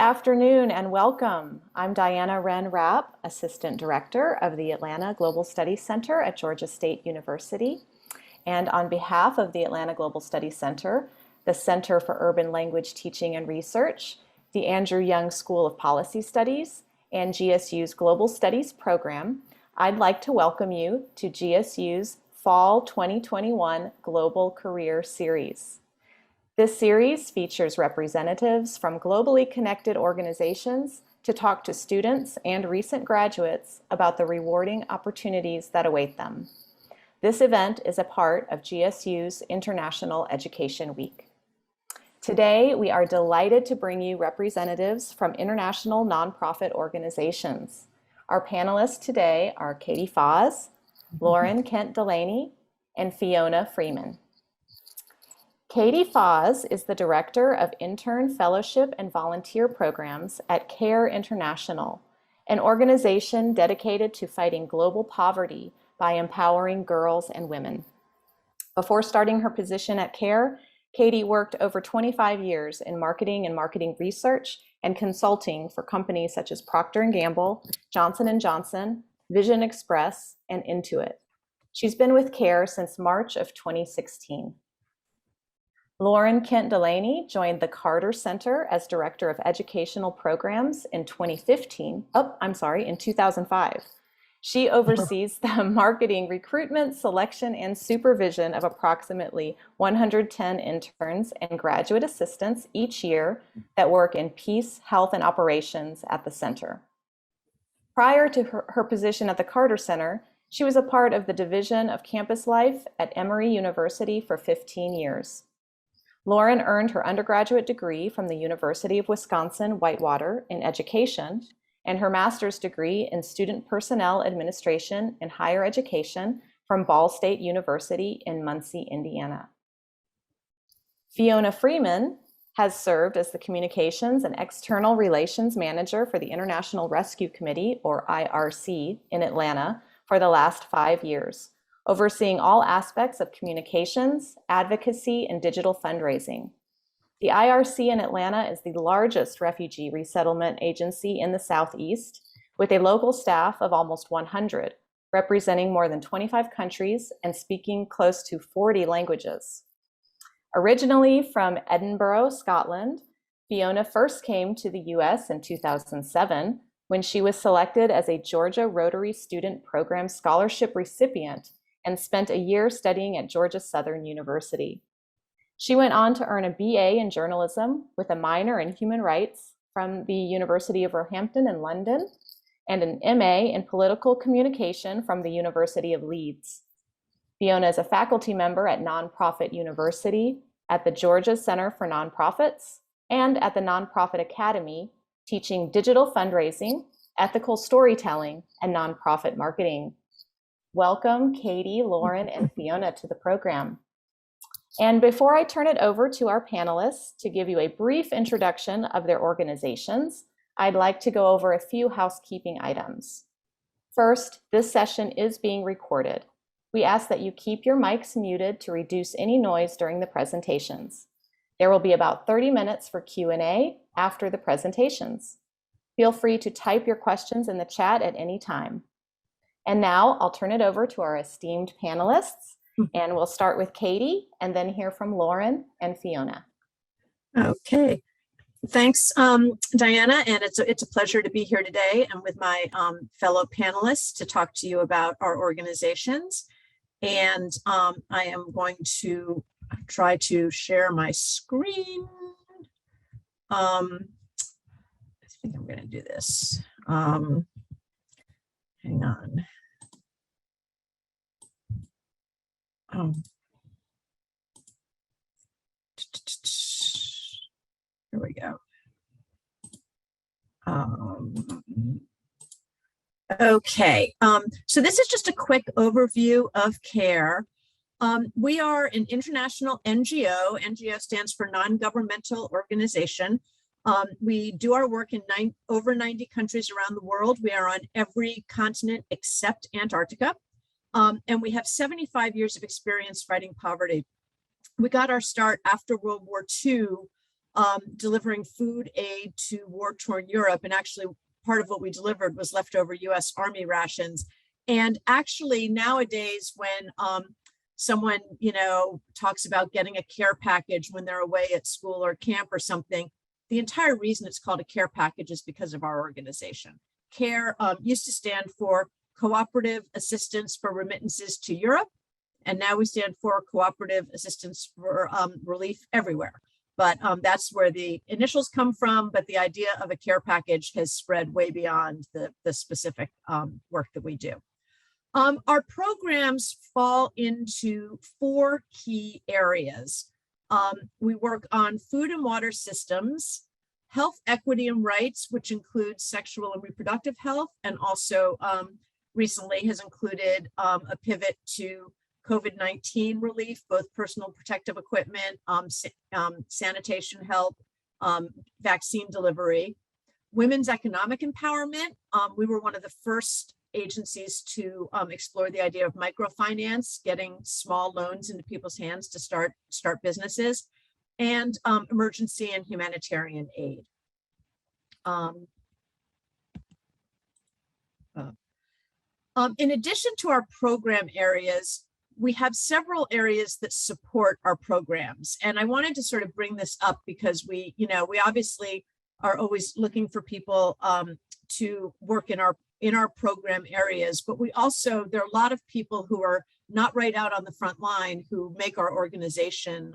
afternoon and welcome. I'm Diana Wrenn Rapp, Assistant Director of the Atlanta Global Studies Center at Georgia State University. And on behalf of the Atlanta Global Studies Center, the Center for Urban Language Teaching and Research, the Andrew Young School of Policy Studies, and GSU's Global Studies program, I'd like to welcome you to GSU's Fall 2021 Global Career Series. This series features representatives from globally connected organizations to talk to students and recent graduates about the rewarding opportunities that await them. This event is a part of GSU's International Education Week. Today, we are delighted to bring you representatives from international nonprofit organizations. Our panelists today are Katie Fahs, Lauren Kent-Delany, and Fiona Freeman. Katie Fahs is the Director of Intern Fellowship and Volunteer Programs at CARE International, an organization dedicated to fighting global poverty by empowering girls and women. Before starting her position at CARE, Katie worked over 25 years in marketing and marketing research and consulting for companies such as Procter & Gamble, Johnson & Johnson, Vision Express, and Intuit. She's been with CARE since March of 2016. Lauren Kent-Delany joined the Carter Center as Director of Educational Programs in 2005. She oversees the marketing, recruitment, selection, and supervision of approximately 110 interns and graduate assistants each year that work in peace, health, and operations at the center. Prior to her position at the Carter Center, she was a part of the Division of Campus Life at Emory University for 15 years. Lauren earned her undergraduate degree from the University of Wisconsin-Whitewater in education and her master's degree in student personnel administration and higher education from Ball State University in Muncie, Indiana. Fiona Freeman has served as the Communications and External Relations Manager for the International Rescue Committee, or IRC, in Atlanta for the last 5 years, overseeing all aspects of communications, advocacy, and digital fundraising. The IRC in Atlanta is the largest refugee resettlement agency in the Southeast, with a local staff of almost 100, representing more than 25 countries and speaking close to 40 languages. Originally from Edinburgh, Scotland, Fiona first came to the US in 2007 when she was selected as a Georgia Rotary Student Program Scholarship recipient and spent a year studying at Georgia Southern University. She went on to earn a BA in journalism with a minor in human rights from the University of Roehampton in London and an MA in political communication from the University of Leeds. Fiona is a faculty member at Nonprofit University, at the Georgia Center for Nonprofits, and at the Nonprofit Academy, teaching digital fundraising, ethical storytelling, and nonprofit marketing. Welcome, Katie, Lauren, and Fiona to the program. And before I turn it over to our panelists to give you a brief introduction of their organizations, I'd like to go over a few housekeeping items. First, this session is being recorded. We ask that you keep your mics muted to reduce any noise during the presentations. There will be about 30 minutes for Q&A after the presentations. Feel free to type your questions in the chat at any time. And now I'll turn it over to our esteemed panelists, and we'll start with Katie and then hear from Lauren and Fiona. Okay, thanks, Diana, and it's a pleasure to be here today and with my fellow panelists to talk to you about our organizations. And I am going to try to share my screen. I think I'm going to do this. Hang on. Here we go. Okay, so this is just a quick overview of CARE. We are an international NGO. NGO stands for non-governmental organization. We do our work in over 90 countries around the world. We are on every continent except Antarctica. And we have 75 years of experience fighting poverty. We got our start after World War II delivering food aid to war-torn Europe. And actually, part of what we delivered was leftover US Army rations. And actually, nowadays, when someone, talks about getting a care package when they're away at school or camp or something, the entire reason it's called a care package is because of our organization. CARE used to stand for Cooperative Assistance for Remittances to Europe, and now we stand for Cooperative Assistance for Relief Everywhere. But that's where the initials come from, but the idea of a care package has spread way beyond the specific work that we do. Our programs fall into 4 key areas. We work on food and water systems, health equity and rights, which includes sexual and reproductive health, and also recently has included a pivot to COVID-19 relief, both personal protective equipment, sanitation help, vaccine delivery. Women's economic empowerment. We were one of the first agencies to explore the idea of microfinance, getting small loans into people's hands to start businesses, and emergency and humanitarian aid. In addition to our program areas, we have several areas that support our programs. And I wanted to sort of bring this up because we obviously are always looking for people to work in our program areas, but there are a lot of people who are not right out on the front line who make our organization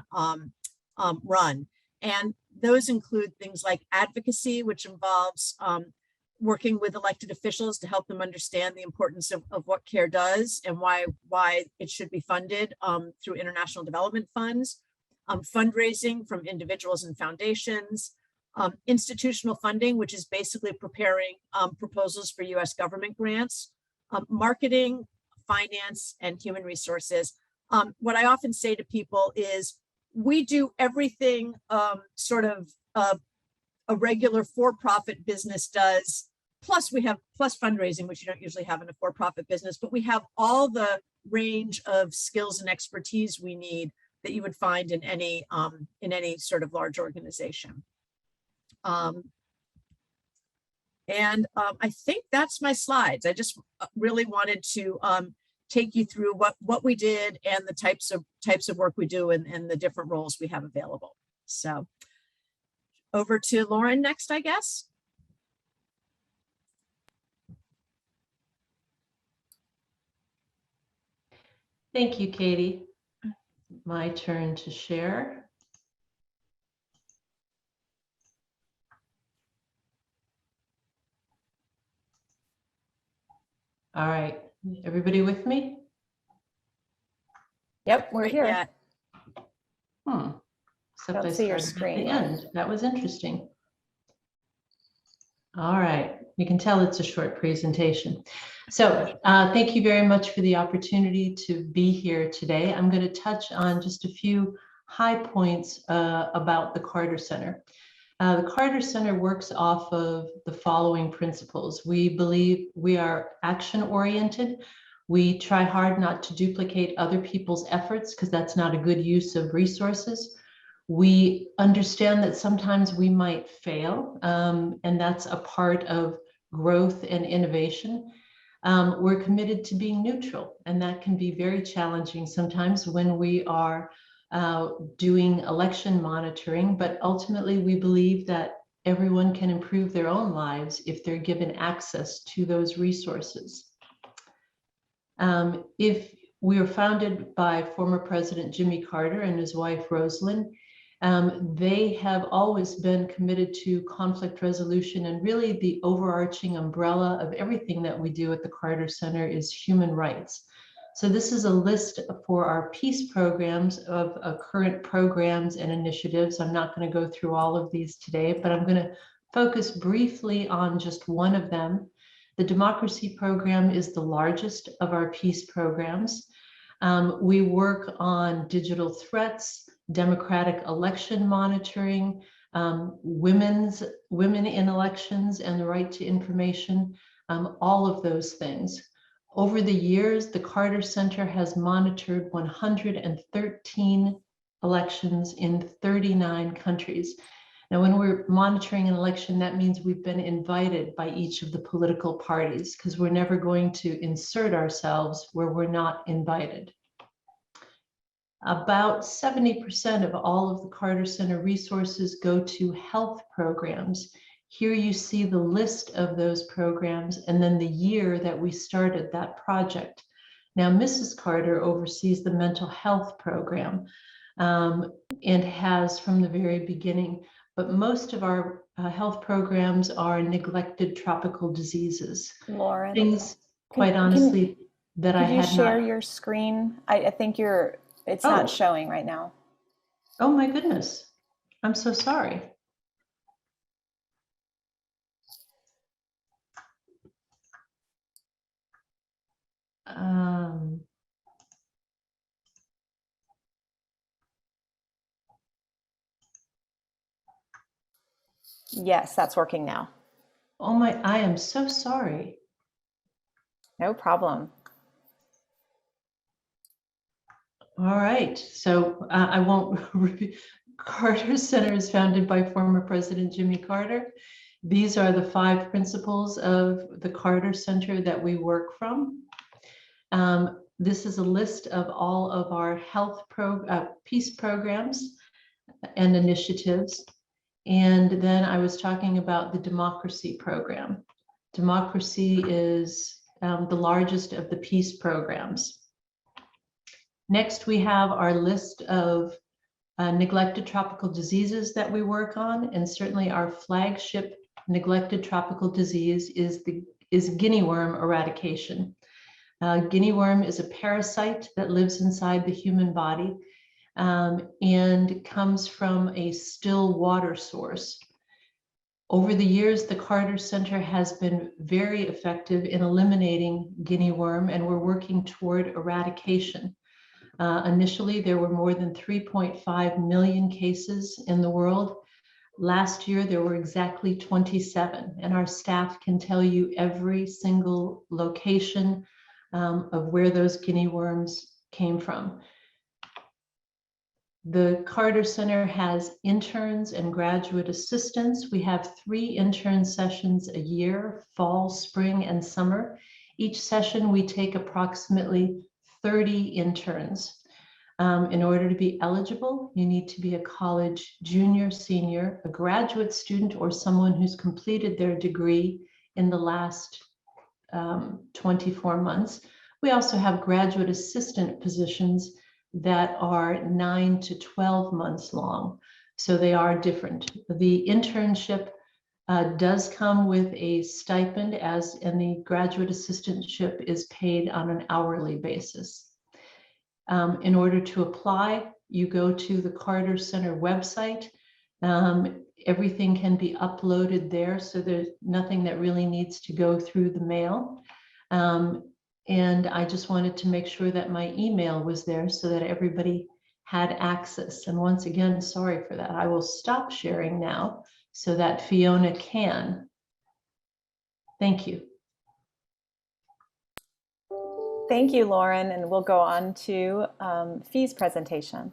run. And those include things like advocacy, which involves working with elected officials to help them understand the importance of what CARE does and why it should be funded through international development funds, fundraising from individuals and foundations, institutional funding, which is basically preparing proposals for US government grants, marketing, finance, and human resources. What I often say to people is we do everything sort of a regular for-profit business does, plus fundraising, which you don't usually have in a for-profit business, but we have all the range of skills and expertise we need that you would find in any sort of large organization. I think that's my slides. I just really wanted to take you through what we did and the types of work we do and the different roles we have available. So over to Lauren next, I guess. Thank you, Katie. My turn to share. All right, everybody with me? Yep, we're here. Yeah. Except Don't I see your started screen. at the end. That was interesting. All right, you can tell it's a short presentation. So thank you very much for the opportunity to be here today. I'm going to touch on just a few high points about the Carter Center. The Carter Center works off of the following principles. We believe we are action-oriented. We try hard not to duplicate other people's efforts because that's not a good use of resources. We understand that sometimes we might fail, and that's a part of growth and innovation. We're committed to being neutral, and that can be very challenging sometimes when we are doing election monitoring, but ultimately we believe that everyone can improve their own lives if they're given access to those resources. If we were founded by former President Jimmy Carter and his wife Rosalind, they have always been committed to conflict resolution, and really the overarching umbrella of everything that we do at the Carter Center is human rights. So this is a list for our peace programs of current programs and initiatives. I'm not going to go through all of these today, but I'm going to focus briefly on just one of them. The democracy program is the largest of our peace programs. We work on digital threats, democratic election monitoring, women in elections and the right to information, all of those things. Over the years, the Carter Center has monitored 113 elections in 39 countries. Now, when we're monitoring an election, that means we've been invited by each of the political parties, because we're never going to insert ourselves where we're not invited. About 70% of all of the Carter Center resources go to health programs. Here you see the list of those programs and then the year that we started that project. Now, Mrs. Carter oversees the mental health program and has from the very beginning, but most of our health programs are neglected tropical diseases. Lauren, Things, quite honestly, that I could you had share not. your screen? I think it's Oh. not showing right now. Oh my goodness, I'm so sorry. Yes, that's working now. Oh my, I am so sorry. No problem. All right, so I won't repeat. Carter Center is founded by former President Jimmy Carter. These are the 5 principles of the Carter Center that we work from. This is a list of all of our health peace programs and initiatives. And then I was talking about the democracy program. Democracy is the largest of the peace programs. Next, we have our list of neglected tropical diseases that we work on, and certainly our flagship neglected tropical disease is guinea worm eradication. Guinea worm is a parasite that lives inside the human body and comes from a still water source. Over the years, the Carter Center has been very effective in eliminating guinea worm, and we're working toward eradication. Initially, there were more than 3.5 million cases in the world. Last year, there were exactly 27, and our staff can tell you every single location of where those guinea worms came from. The Carter Center has interns and graduate assistants. We have 3 intern sessions a year, fall, spring, and summer. Each session, we take approximately 30 interns. In order to be eligible, you need to be a college junior, senior, a graduate student, or someone who's completed their degree in the last 24 months. We also have graduate assistant positions that are 9 to 12 months long. So they are different. The internship does come with a stipend, and the graduate assistantship is paid on an hourly basis. In order to apply, you go to the Carter Center website. Everything can be uploaded there, so there's nothing that really needs to go through the mail. And I just wanted to make sure that my email was there so that everybody had access. And once again, sorry for that. I will stop sharing now so that Fiona can. Thank you. Thank you, Lauren, and we'll go on to Fee's presentation.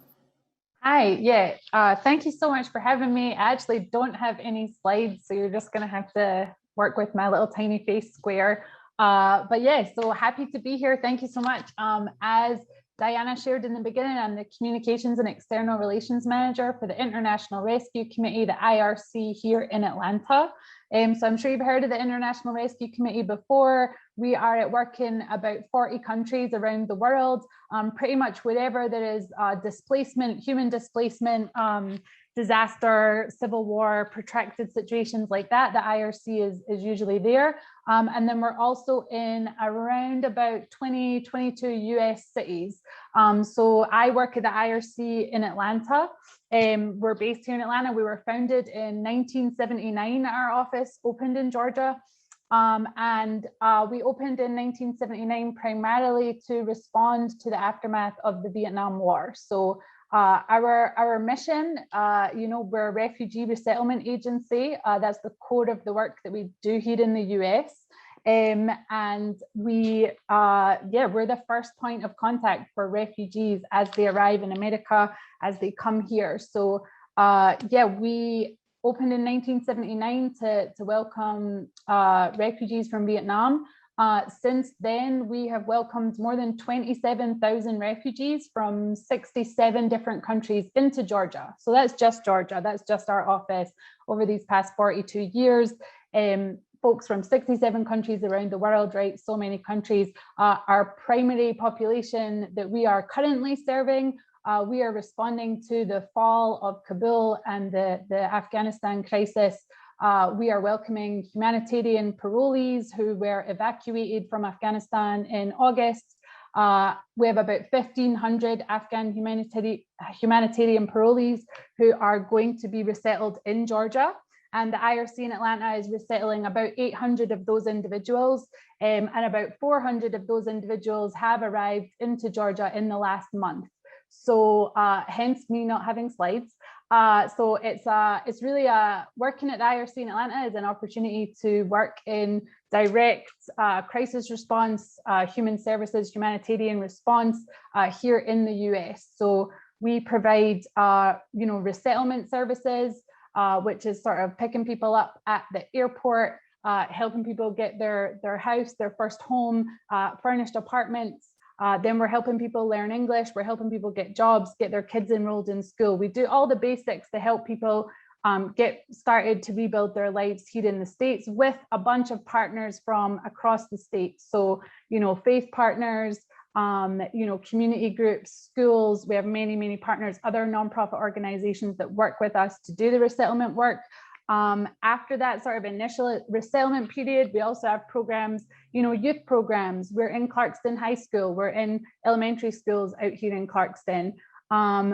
Hi, thank you so much for having me. I actually don't have any slides, so you're just gonna have to work with my little tiny face square. But yeah, so happy to be here. Thank you so much. As Diana shared in the beginning, I'm the Communications and External Relations Manager for the International Rescue Committee, the IRC, here in Atlanta. So I'm sure you've heard of the International Rescue Committee before. We are at work in about 40 countries around the world. Pretty much wherever there is displacement, human displacement, disaster, civil war, protracted situations like that, the IRC is usually there. And then we're also in around about 20, 22 US cities. So I work at the IRC in Atlanta. We're based here in Atlanta. We were founded in 1979. Our office opened in Georgia. And we opened in 1979 primarily to respond to the aftermath of the Vietnam War. So our mission, we're a refugee resettlement agency. That's the core of the work that we do here in the US. And we're the first point of contact for refugees as they arrive in America, as they come here. So we opened in 1979 to welcome refugees from Vietnam. Since then, we have welcomed more than 27,000 refugees from 67 different countries into Georgia. So that's just Georgia, that's just our office over these past 42 years. Folks from 67 countries around the world, right? So many countries. Our primary population that we are currently serving, we are responding to the fall of Kabul and the Afghanistan crisis. We are welcoming humanitarian parolees who were evacuated from Afghanistan in August. We have about 1,500 Afghan humanitarian parolees who are going to be resettled in Georgia. And the IRC in Atlanta is resettling about 800 of those individuals, and about 400 of those individuals have arrived into Georgia in the last month. So hence me not having slides. So it's really working at the IRC in Atlanta is an opportunity to work in direct crisis response, human services, humanitarian response here in the US. So we provide resettlement services, which is sort of picking people up at the airport, helping people get their house, their first home, furnished apartments. Then we're helping people learn English. We're helping people get jobs, get their kids enrolled in school. We do all the basics to help people get started to rebuild their lives here in the States with a bunch of partners from across the States. So, faith partners, community groups, schools. We have many, many partners, other nonprofit organizations that work with us to do the resettlement work. After that sort of initial resettlement period, we also have programs, youth programs. We're in Clarkston High School. We're in elementary schools out here in Clarkston.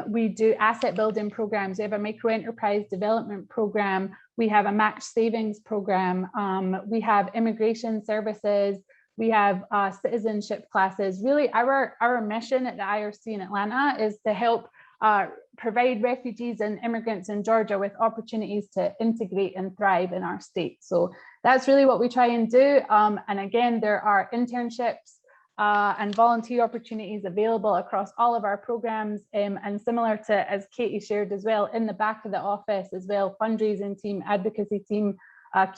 We do asset building programs. We have a micro enterprise development program. We have a match savings program. We have immigration services. We have citizenship classes. Really, our mission at the IRC in Atlanta is to help provide refugees and immigrants in Georgia with opportunities to integrate and thrive in our state. So that's really what we try and do. And again, there are internships and volunteer opportunities available across all of our programs. And similar to, as Katie shared as well, in the back of the office as well, fundraising team, advocacy team,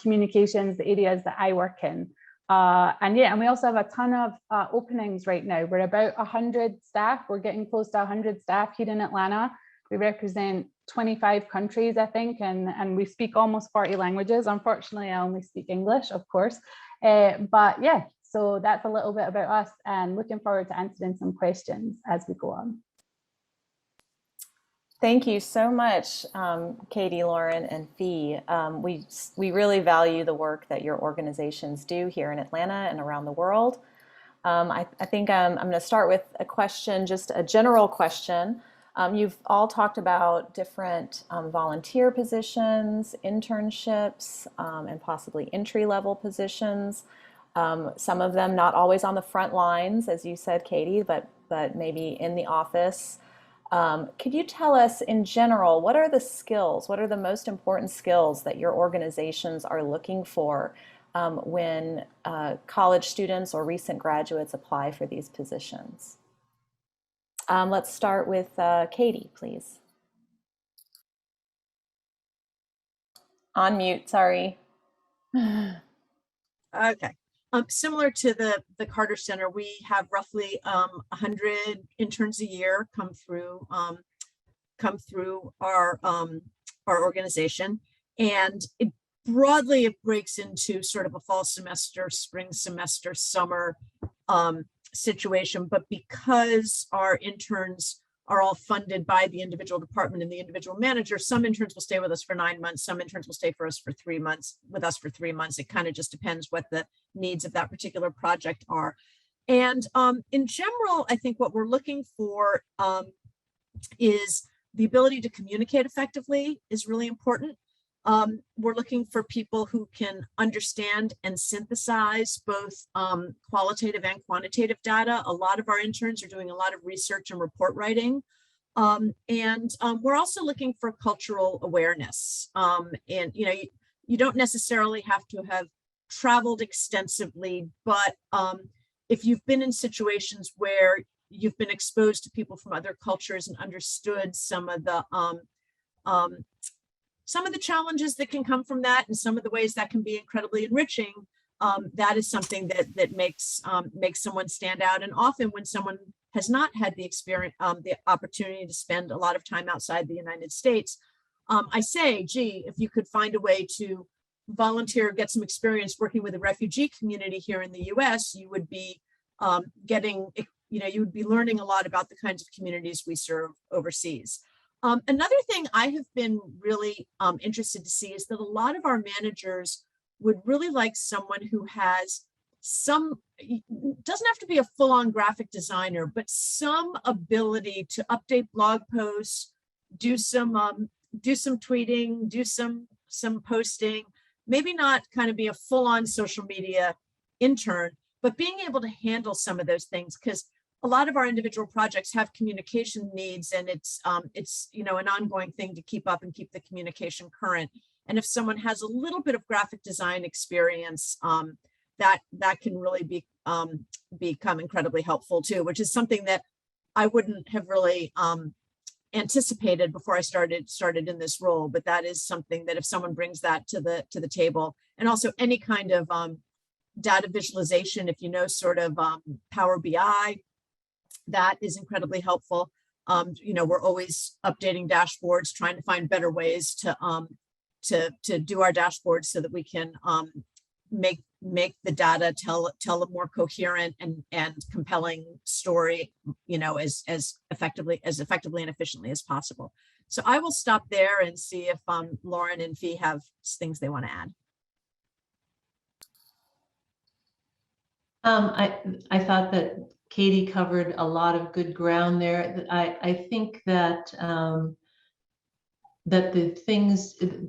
communications, the areas that I work in. And we also have a ton of openings right now. We're about 100 staff. We're getting close to 100 staff here in Atlanta. We represent 25 countries, I think, and we speak almost 40 languages. Unfortunately, I only speak English, of course. But yeah, so that's a little bit about us, and looking forward to answering some questions as we go on. Thank you so much, Katie, Lauren, and Fee. We really value the work that your organizations do here in Atlanta and around the world. I think I'm going to start with a question, just a general question. You've all talked about different volunteer positions, internships, and possibly entry-level positions. Some of them not always on the front lines, as you said, Katie, but maybe in the office. Could you tell us in general, what are the skills, what are the most important skills that your organizations are looking for when college students or recent graduates apply for these positions? Let's start with Katie, please. On mute, sorry. Okay. Similar to the Carter Center, we have roughly 100 interns a year come through our organization, and broadly it breaks into sort of a fall semester, spring semester, summer situation. But because our interns are all funded by the individual department and the individual manager, some interns will stay with us for 9 months, some interns will stay for us for 3 months, It kind of just depends what the needs of that particular project are. And in general, I think what we're looking for is the ability to communicate effectively is really important. We're looking for people who can understand and synthesize both qualitative and quantitative data. A lot of our interns are doing a lot of research and report writing. We're also looking for cultural awareness. You don't necessarily have to have traveled extensively, but if you've been in situations where you've been exposed to people from other cultures and understood some of the some of the challenges that can come from that and some of the ways that can be incredibly enriching, that is something that makes someone stand out. And often when someone has not had the experience, the opportunity to spend a lot of time outside the United States, I say, gee, if you could find a way to volunteer, get some experience working with a refugee community here in the US, you would be you would be learning a lot about the kinds of communities we serve overseas. Another thing I have been really interested to see is that a lot of our managers would really like someone who has doesn't have to be a full-on graphic designer, but some ability to update blog posts, do some tweeting, do some posting, maybe not kind of be a full-on social media intern, but being able to handle some of those things, because a lot of our individual projects have communication needs, and it's an ongoing thing to keep up and keep the communication current. And if someone has a little bit of graphic design experience, that can really become incredibly helpful too, which is something that I wouldn't have really anticipated before I started in this role. But that is something that if someone brings that to the table, and also any kind of data visualization, if you know sort of Power BI, that is incredibly helpful. We're always updating dashboards, trying to find better ways to do our dashboards so that we can make the data tell a more coherent and compelling story, as effectively and efficiently as possible. So I will stop there and see if Lauren and Fee have things they want to add. I thought that Katie covered a lot of good ground there. I think that that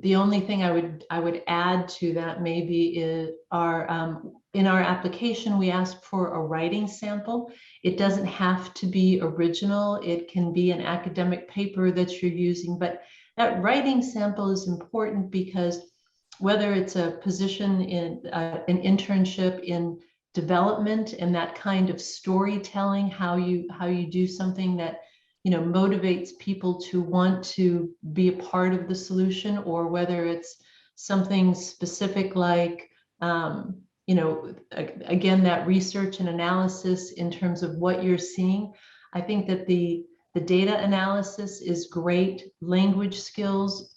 the only thing I would add to that maybe is in our application, we ask for a writing sample. It doesn't have to be original. It can be an academic paper that you're using, but that writing sample is important because whether it's a position in an internship in development and that kind of storytelling, how you do something that motivates people to want to be a part of the solution, or whether it's something specific like again, that research and analysis in terms of what you're seeing. I think that the data analysis is great. Language skills,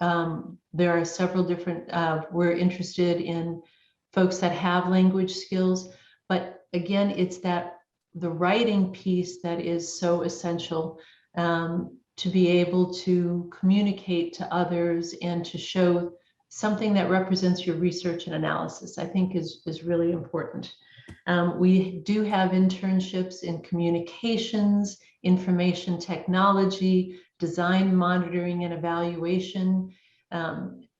there are several different, we're interested in folks that have language skills, but again, it's the writing piece that is so essential to be able to communicate to others and to show something that represents your research and analysis, I think is really important. We do have internships in communications, information technology, design, monitoring, and evaluation,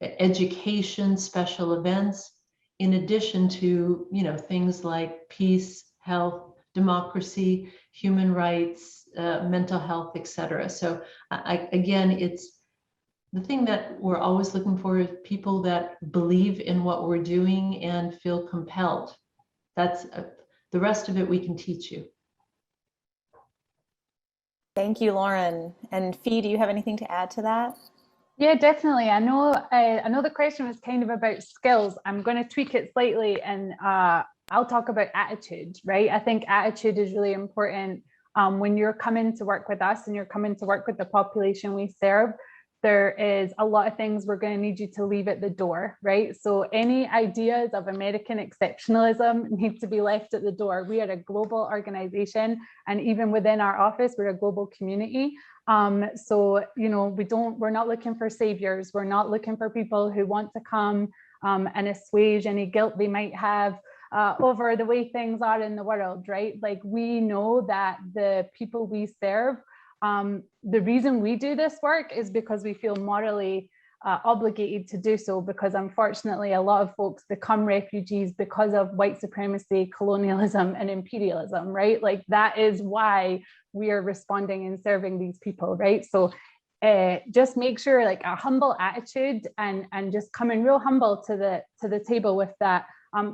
education, special events, in addition to things like peace, health, democracy, human rights, mental health, etc. So again, it's the thing that we're always looking for is people that believe in what we're doing and feel compelled. That's the rest of it we can teach you. Thank you, Lauren. And Fee, do you have anything to add to that? Yeah, definitely. I know the question was kind of about skills. I'm going to tweak it slightly, and I'll talk about attitude, right? I think attitude is really important when you're coming to work with us and you're coming to work with the population we serve. There is a lot of things we're going to need you to leave at the door, right? So any ideas of American exceptionalism need to be left at the door. We are a global organization, and even within our office, we're a global community. So, we're not looking for saviors. We're not looking for people who want to come and assuage any guilt they might have over the way things are in the world, right? Like, we know that the people we serve, the reason we do this work is because we feel morally obligated to do so, because unfortunately a lot of folks become refugees because of white supremacy, colonialism, and imperialism, right? Like, that is why we are responding and serving these people, right? So just make sure, like, a humble attitude and just coming real humble to the table with that.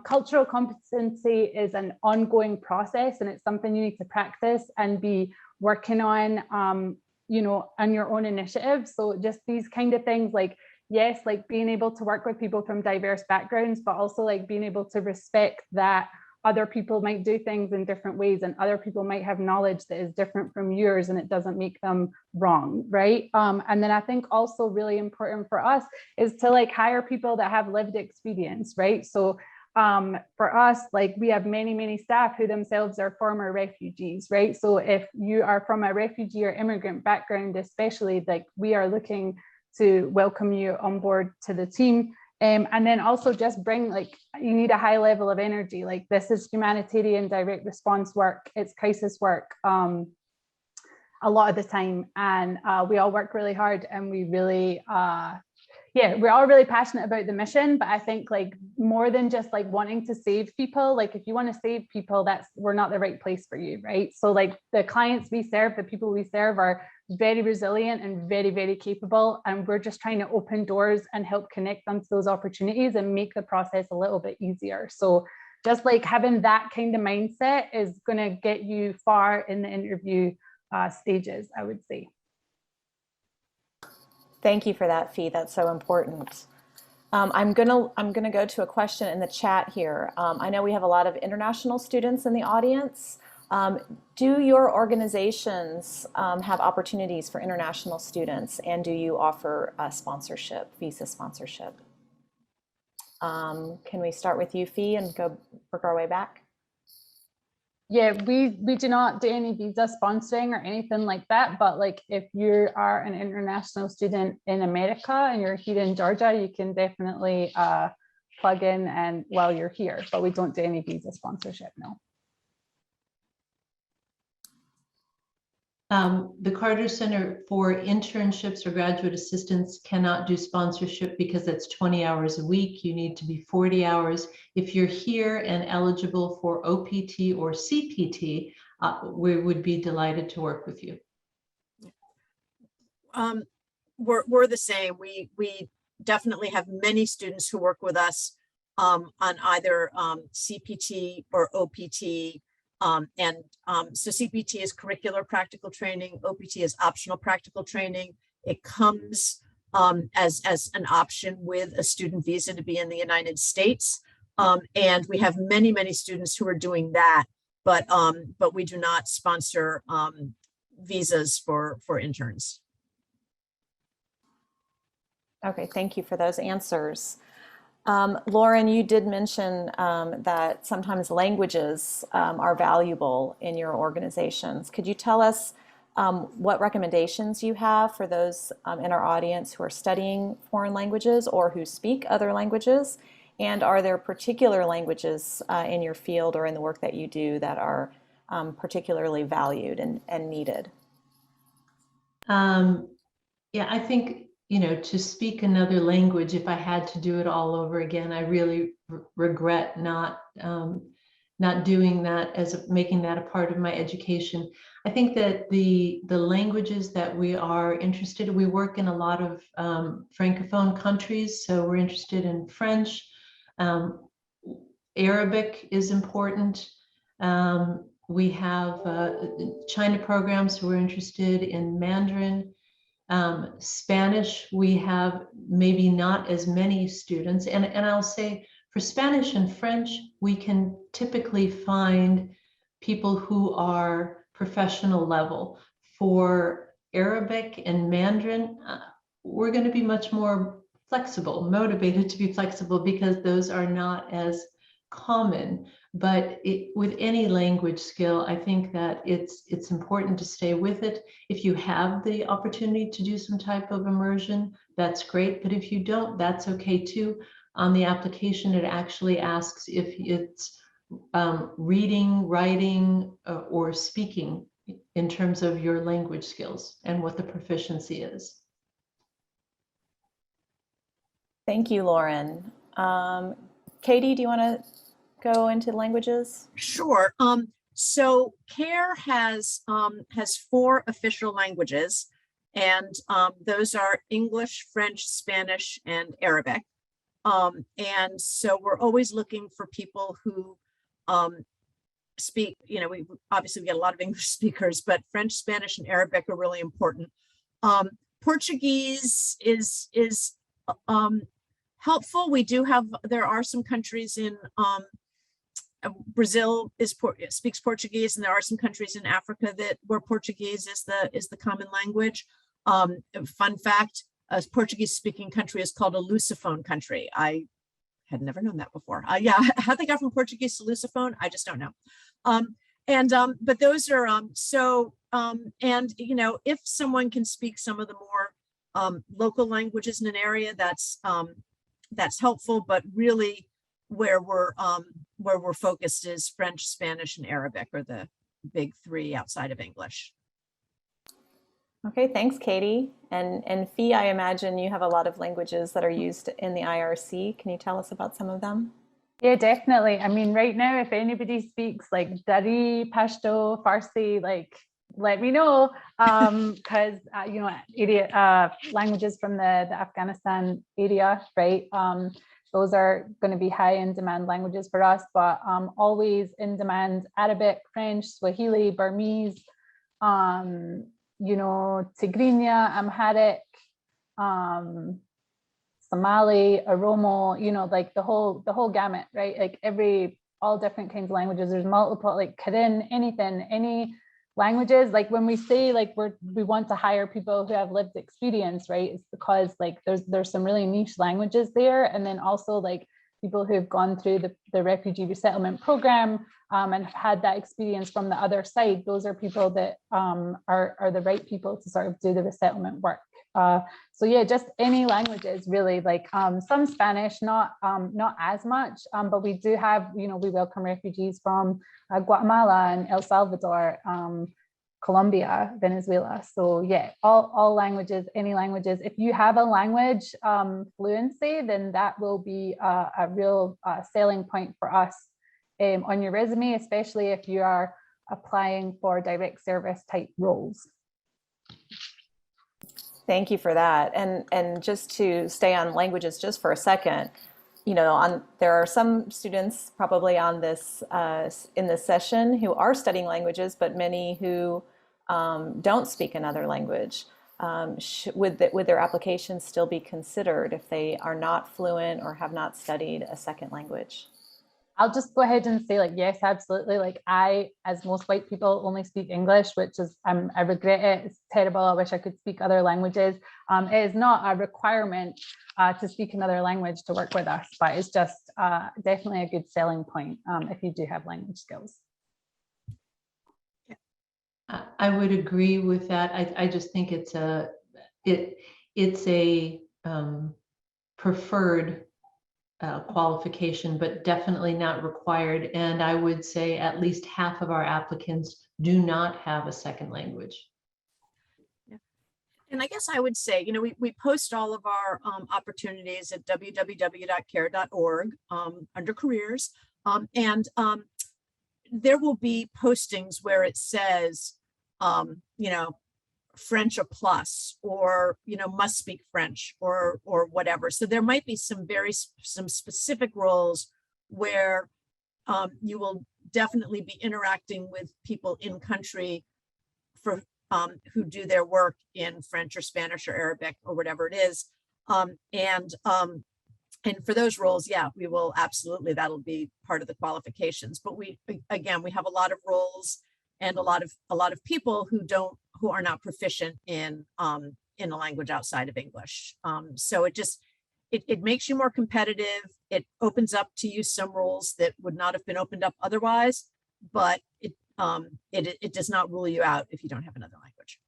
Cultural competency is an ongoing process, and it's something you need to practice and be working on, on your own initiative. So just these kind of things, like, yes, like being able to work with people from diverse backgrounds, but also like being able to respect that other people might do things in different ways and other people might have knowledge that is different from yours and it doesn't make them wrong, right? And then I think also really important for us is to like hire people that have lived experience, right? So for us, like we have many staff who themselves are former refugees, right? So if you are from a refugee or immigrant background, especially, like we are looking to welcome you on board to the team. And then also just bring, like, you need a high level of energy. Like this is humanitarian direct response work, it's crisis work a lot of the time. And we all work really hard and we really, we're all really passionate about the mission, but I think like more than just like wanting to save people, like if you want to save people, we're not the right place for you, right? So like the clients we serve, the people we serve are very resilient and very capable, and we're just trying to open doors and help connect them to those opportunities and make the process a little bit easier. So just like having that kind of mindset is going to get you far in the interview stages, I would say. Thank you for that, Fee. That's so important. I'm gonna go to a question in the chat here. I know we have a lot of international students in the audience. Do your organizations have opportunities for international students, and do you offer sponsorship, visa sponsorship? Can we start with you, Fee, and work our way back? Yeah, we do not do any visa sponsoring or anything like that. But like if you are an international student in America and you're here in Georgia, you can definitely plug in and while you're here. But we don't do any visa sponsorship, no. The Carter Center for internships or graduate assistants cannot do sponsorship because it's 20 hours a week. You need to be 40 hours. If you're here and eligible for OPT or CPT, we would be delighted to work with you. We're the same. We definitely have many students who work with us on either CPT or OPT. So CPT is curricular practical training, OPT is optional practical training. It comes as an option with a student visa to be in the United States. And we have many students who are doing that, but we do not sponsor visas for interns. Okay, thank you for those answers. Lauren, you did mention that sometimes languages are valuable in your organizations. Could you tell us what recommendations you have for those in our audience who are studying foreign languages or who speak other languages? And are there particular languages in your field or in the work that you do that are particularly valued and needed? Yeah, I think, you know, to speak another language, if I had to do it all over again, I really regret not doing that, making that a part of my education. I think that the languages that we are interested in, we work in a lot of Francophone countries, so we're interested in French. Arabic is important. We have China programs who are interested in Mandarin. Spanish, we have maybe not as many students. And I'll say for Spanish and French, we can typically find people who are professional level. For Arabic and Mandarin, we're going to be much more flexible, motivated to be flexible because those are not as common. But with any language skill, I think that it's important to stay with it. If you have the opportunity to do some type of immersion, that's great. But if you don't, that's okay too. On the application, it actually asks if it's reading, writing, or speaking in terms of your language skills and what the proficiency is. Thank you, Lauren. Katie, do you want to go into languages? Sure. So CARE has 4 official languages, and those are English, French, Spanish, and Arabic. And so we're always looking for people who speak, you know, we get a lot of English speakers, but French, Spanish, and Arabic are really important. Portuguese is helpful. There are some countries in Brazil speaks Portuguese, and there are some countries in Africa where Portuguese is the common language. Fun fact, a Portuguese speaking country is called a Lusophone country. I had never known that before. Yeah, how they got from Portuguese to Lusophone, I just don't know. But those are and if someone can speak some of the more local languages in an area, that's helpful. But really, where we're focused is French, Spanish, and Arabic are the big three outside of English. Okay, thanks, Katie. And Fee, I imagine you have a lot of languages that are used in the IRC. Can you tell us about some of them? Yeah, definitely. I mean, right now, if anybody speaks like Dari, Pashto, Farsi, like, let me know, because languages from the Afghanistan area, right? Those are going to be high in demand languages for us, but always in demand Arabic, French, Swahili, Burmese, Tigrinya, Amharic, Somali, Oromo, like the whole gamut, right? Like all different kinds of languages. There's multiple, like Karen, any languages. Like when we say like we want to hire people who have lived experience, right? It's because like there's some really niche languages there, and then also like people who have gone through the refugee resettlement program and have had that experience from the other side. Those are people that are the right people to sort of do the resettlement work. So yeah, just any languages really, like some Spanish, not as much, but we do have, we welcome refugees from Guatemala and El Salvador, Colombia, Venezuela. So yeah, all languages, any languages. If you have a language fluency, then that will be a real selling point for us on your resume, especially if you are applying for direct service type roles. Thank you for that. And just to stay on languages just for a second, there are some students probably on this in this session who are studying languages, but many who don't speak another language. Would their application still be considered if they are not fluent or have not studied a second language? I'll just go ahead and say, like, yes, absolutely. Like I, as most white people, only speak English, which is, I regret it. It's terrible. I wish I could speak other languages. It is not a requirement to speak another language to work with us, but it's just definitely a good selling point if you do have language skills. I would agree with that. I just think it's a preferred qualification, but definitely not required. And I would say at least half of our applicants do not have a second language. Yeah. And I guess I would say, we post all of our opportunities at www.care.org under careers. There will be postings where it says, French a plus, or must speak French, or whatever. So there might be some specific roles where you will definitely be interacting with people in country for who do their work in French or Spanish or Arabic or whatever it is. And for those roles, yeah, we will absolutely, that'll be part of the qualifications. But we have a lot of roles and a lot of people who are not proficient in a language outside of English. So it makes you more competitive. It opens up to you some roles that would not have been opened up otherwise, but it does not rule you out if you don't have another language.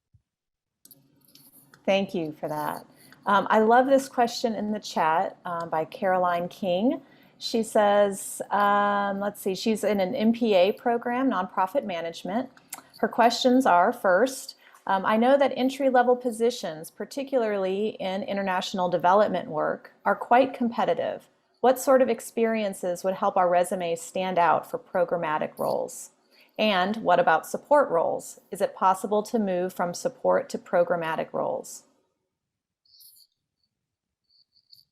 Thank you for that. I love this question in the chat by Caroline King. She says, let's see, she's in an MPA program, nonprofit management. Her questions are, first, I know that entry-level positions, particularly in international development work, are quite competitive. What sort of experiences would help our resumes stand out for programmatic roles? And what about support roles? Is it possible to move from support to programmatic roles?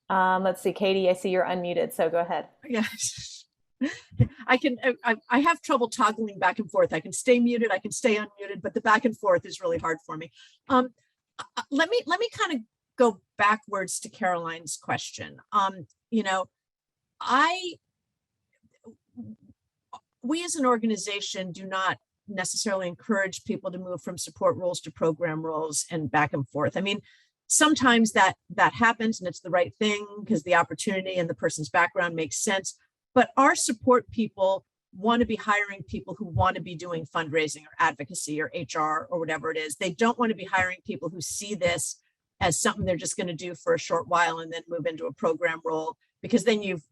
Let's see, Katie, I see you're unmuted, so go ahead. Yes. I have trouble toggling back and forth. I can stay muted, I can stay unmuted, but the back and forth is really hard for me. Let me kind of go backwards to Caroline's question. You know, we as an organization do not necessarily encourage people to move from support roles to program roles and back and forth. I mean, sometimes that happens and it's the right thing because the opportunity and the person's background makes sense. But our support people want to be hiring people who want to be doing fundraising or advocacy or HR or whatever it is. They don't want to be hiring people who see this as something they're just going to do for a short while and then move into a program role, because then you've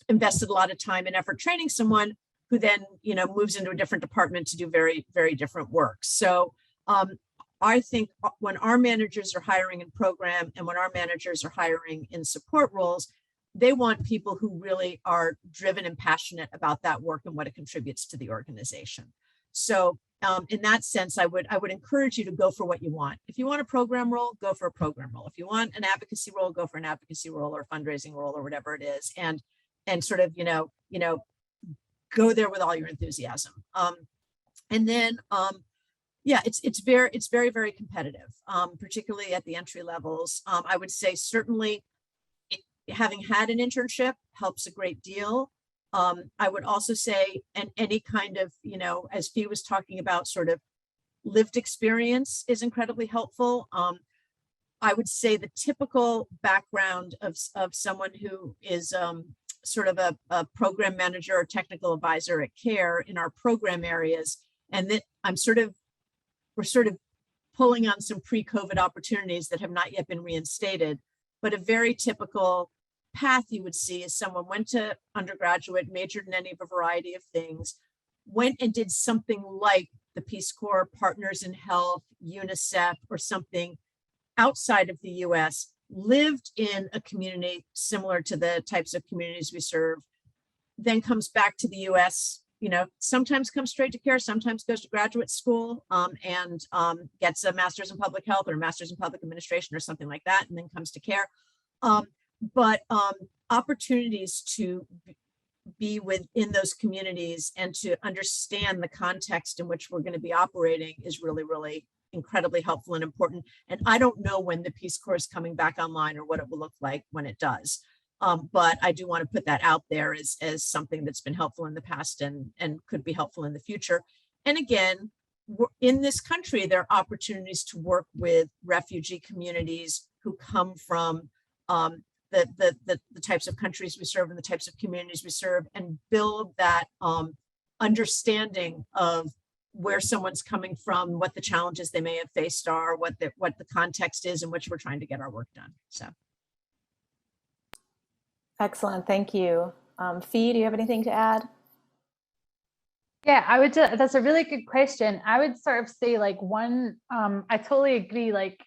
invested a lot of time and effort training someone who then, you know, moves into a different department to do very, very different work. So I think when our managers are hiring in program and when our managers are hiring in support roles, they want people who really are driven and passionate about that work and what it contributes to the organization. So in that sense, I would encourage you to go for what you want. If you want a program role, go for a program role. If you want an advocacy role, go for an advocacy role or a fundraising role or whatever it is, and sort of, you know, go there with all your enthusiasm. And then, yeah, it's very, very competitive, particularly at the entry levels. I would say certainly having had an internship helps a great deal. I would also say, and any kind of, you know, as Fee was talking about, sort of lived experience is incredibly helpful. I would say the typical background of someone who is sort of a program manager or technical advisor at CARE in our program areas, and that we're sort of pulling on some pre-COVID opportunities that have not yet been reinstated, but a very typical path you would see is someone went to undergraduate, majored in any of a variety of things, went and did something like the Peace Corps, Partners in Health, UNICEF, or something outside of the US, lived in a community similar to the types of communities we serve, then comes back to the US, you know, sometimes comes straight to CARE, sometimes goes to graduate school and gets a master's in public health or a master's in public administration or something like that, and then comes to CARE. But opportunities to be within those communities and to understand the context in which we're going to be operating is really, really incredibly helpful and important. And I don't know when the Peace Corps is coming back online or what it will look like when it does. But I do want to put that out there as something that's been helpful in the past and could be helpful in the future. And again, in this country, there are opportunities to work with refugee communities who come from the types of countries we serve and the types of communities we serve, and build that understanding of where someone's coming from, what the challenges they may have faced are, what the context is in which we're trying to get our work done. So. Excellent, thank you. Fee, do you have anything to add? Yeah, I would. That's a really good question. I would sort of say like one. I totally agree. Like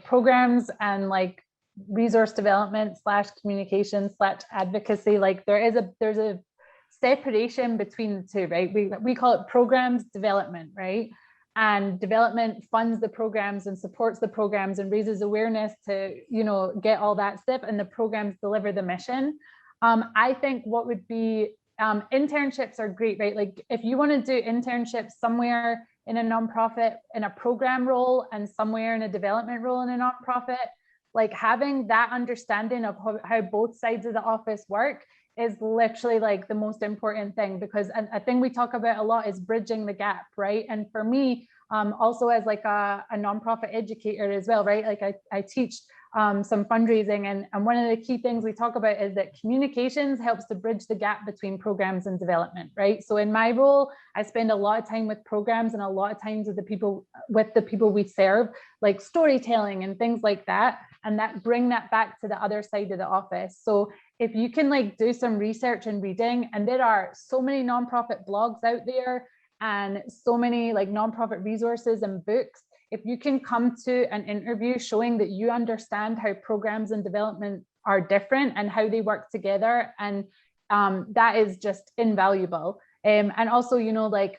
programs and like resource development / communication / advocacy. Like there's a separation between the two, right? We call it programs development, right? And development funds the programs and supports the programs and raises awareness to, you know, get all that stuff, and the programs deliver the mission. I think what would be internships are great, right? Like if you want to do internships somewhere in a nonprofit in a program role and somewhere in a development role in a nonprofit, like having that understanding of how both sides of the office work is literally like the most important thing, because a thing we talk about a lot is bridging the gap, right? And for me, also as like a nonprofit educator as well, right? Like I teach some fundraising, and one of the key things we talk about is that communications helps to bridge the gap between programs and development, right? So in my role, I spend a lot of time with programs and a lot of times with the people we serve, like storytelling and things like that, and that bring that back to the other side of the office. So if you can like do some research and reading, and there are so many nonprofit blogs out there and so many like nonprofit resources and books, if you can come to an interview showing that you understand how programs and development are different and how they work together, and that is just invaluable. And also, you know, like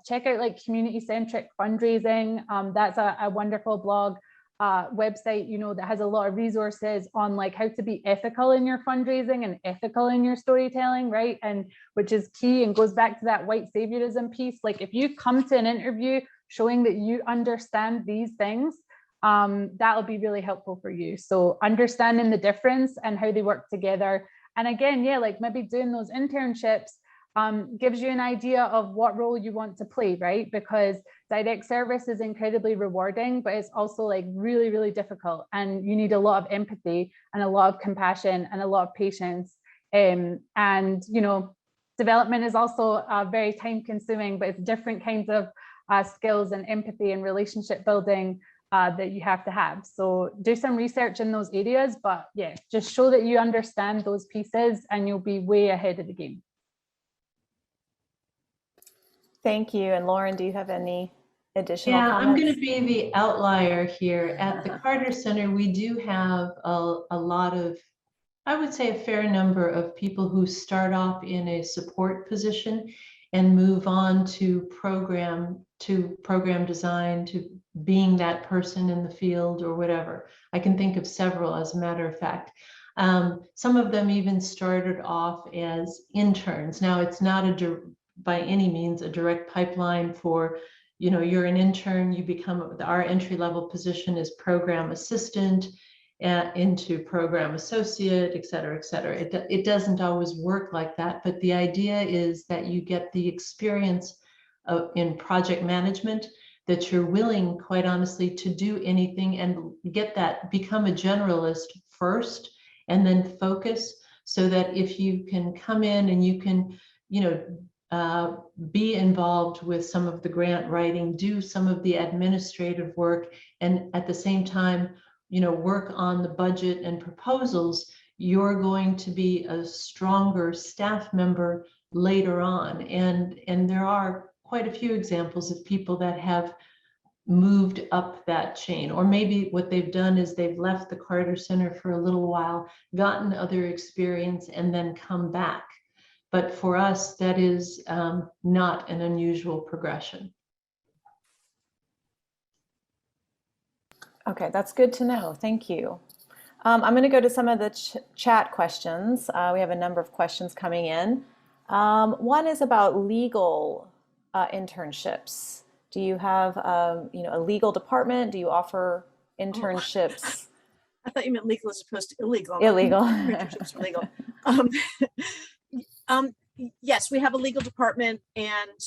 check out like community-centric fundraising. That's a wonderful blog website, you know, that has a lot of resources on like how to be ethical in your fundraising and ethical in your storytelling, right? And which is key and goes back to that white saviorism piece. Like if you come to an interview showing that you understand these things, that'll be really helpful for you. So understanding the difference and how they work together. And again, yeah, like maybe doing those internships gives you an idea of what role you want to play, right? Because direct service is incredibly rewarding, but it's also like really, really difficult. And you need a lot of empathy and a lot of compassion and a lot of patience. And, you know, development is also very time consuming, but it's different kinds of skills and empathy and relationship building that you have to have. So do some research in those areas, but yeah, just show that you understand those pieces and you'll be way ahead of the game. Thank you. And Lauren, do you have any additional Yeah, comments? I'm going to be the outlier here. At the Carter Center, we do have a lot of, I would say a fair number of people who start off in a support position and move on to program design, to being that person in the field or whatever. I can think of several, as a matter of fact. Some of them even started off as interns. Now, it's not by any means a direct pipeline for, you know, you're an intern, you become, our entry-level position is program assistant, into program associate, et cetera, et cetera. It doesn't always work like that, but the idea is that you get the experience in project management, that you're willing, quite honestly, to do anything and get that, become a generalist first, and then focus, so that if you can come in and you can, you know, be involved with some of the grant writing, do some of the administrative work, and at the same time, you know, work on the budget and proposals, you're going to be a stronger staff member later on. And there are quite a few examples of people that have moved up that chain, or maybe what they've done is they've left the Carter Center for a little while, gotten other experience, and then come back. But for us, that is not an unusual progression. Okay, that's good to know. Thank you. I'm going to go to some of the chat questions. We have a number of questions coming in. One is about legal internships. Do you have, you know, a legal department? Do you offer internships? I thought you meant legal as opposed to illegal. Illegal. Internships are legal. Yes, we have a legal department, and